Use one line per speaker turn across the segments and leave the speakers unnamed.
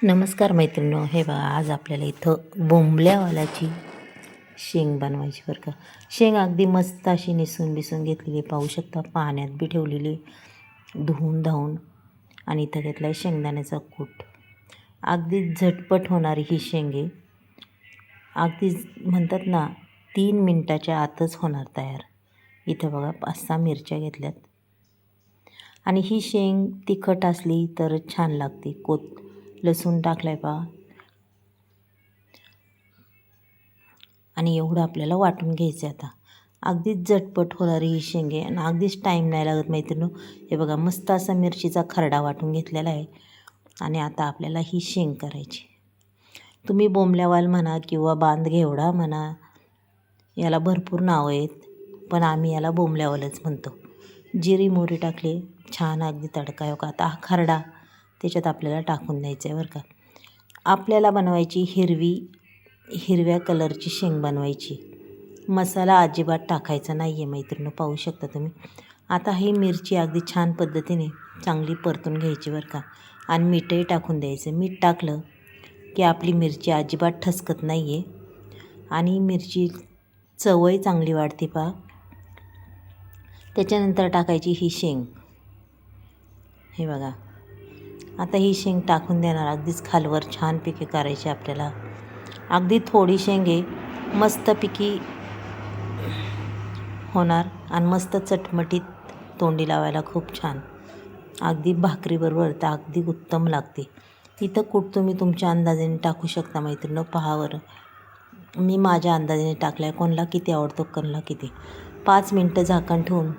नमस्कार मैत्रिणींनो, हे बघा आज आपल्याला इथं बोंबल्यावालाची शेंग बनवायची बरं का. शेंग अगदी मस्त अशी निसून बिसून घेतलेली पाहू शकता, पाण्यात बी ठेवलेली धुवून धावून. आणि इथं घेतला आहे शेंगदाण्याचा कूट. अगदी झटपट होणारी ही शेंगे अगदी म्हणतात ना 3 मिनटाच्या आतच होणार तयार. इथं बघा 5-6 मिरच्या घेतल्यात. आणि ही शेंग तिखट असली तर छान लागते. लसूण टाकलाय पहा. आणि एवढं आपल्याला वाटून घ्यायचं आहे. आता अगदीच झटपट होणारी ही शेंगे आणि अगदीच टाईम नाही लागत मैत्रिणींनो. हे बघा मस्त असा मिरचीचा खरडा वाटून घेतलेला आहे. आणि आता आपल्याला ही शेंग करायची. तुम्ही बोंबल्यावाल म्हणा किंवा बांधघेवडा म्हणा, याला भरपूर नावं आहेत, पण आम्ही याला बोंबल्यावालच म्हणतो. जिरी मोहरी टाकली, छान अगदी तडका आहे का. आता हा खरडा त्याच्यात आपल्याला टाकून द्यायचा आहे बरं का. आपल्याला बनवायची हिरव्या कलरची शेंग बनवायची. मसाला अजिबात टाकायचा नाही आहे मैत्रिणी, पाहू शकता तुम्ही. आता ही मिरची अगदी छान पद्धतीने चांगली परतून घ्यायची बरं का. आणि मीठही टाकून द्यायचं. मीठ टाकलं की आपली मिरची अजिबात ठसकत नाही आहे आणि मिरची चवही चांगली वाढते पहा. त्याच्यानंतर टाकायची ही शेंग. हे बघा आता ही शेंग टाकून देणार. अगदीच खालवर छानपैकी करायची आपल्याला. अगदी थोडी शेंगे मस्तपैकी होणार आणि मस्त चटमटीत तोंडी लावायला खूप छान. अगदी भाकरीबरोबर तर अगदी उत्तम लागते. इथं कूट तुम्ही तुमच्या अंदाजाने टाकू शकता मैत्रिणी. पहावर मी माझ्या अंदाजाने टाकला आहे. कोणाला किती आवडतो, कोणाला किती. 5 मिनटं झाकण ठेवून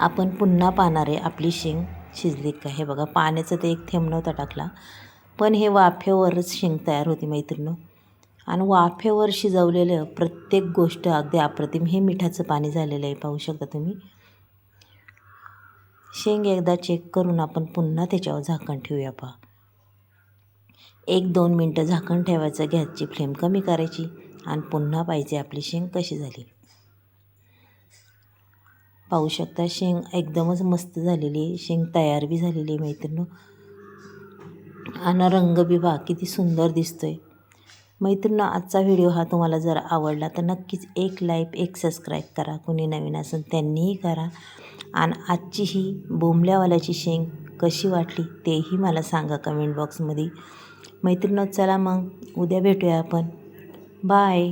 आपण पुन्हा पाहणार आहे आपली शेंग शिजली का. हे बघा पाण्याचं ते एक थेंब नव्हता टाकला, पण हे वाफेवरच शेंग तयार होती मैत्रिणी. आणि वाफेवर शिजवलेलं प्रत्येक गोष्ट अगदी अप्रतिम. हे मिठाचं पाणी झालेलं आहे पाहू शकता तुम्ही. शेंग एकदा चेक करून आपण पुन्हा त्याच्यावर झाकण ठेवूया पहा. 1-2 मिनटं झाकण ठेवायचं. गॅसची फ्लेम कमी करायची आणि पुन्हा पाहिजे आपली शेंग कशी झाली. पाहू शकता शेंग एकदमच मस्त झालेली आहे. शेंग तयार बी झालेली आहे मैत्रिणी. आणि रंग बी पहा किती सुंदर दिसतोय मैत्रिणी. आजचा व्हिडिओ हा तुम्हाला जर आवडला तर नक्कीच एक लाईक, एक सबस्क्राईब करा. कोणी नवीन असेल त्यांनीही करा. आणि आजची ही बोंबल्यावाल्याची शेंग कशी वाटली तेही मला सांगा कमेंट बॉक्समध्ये मैत्रिणी. चला मग उद्या भेटूया आपण. बाय.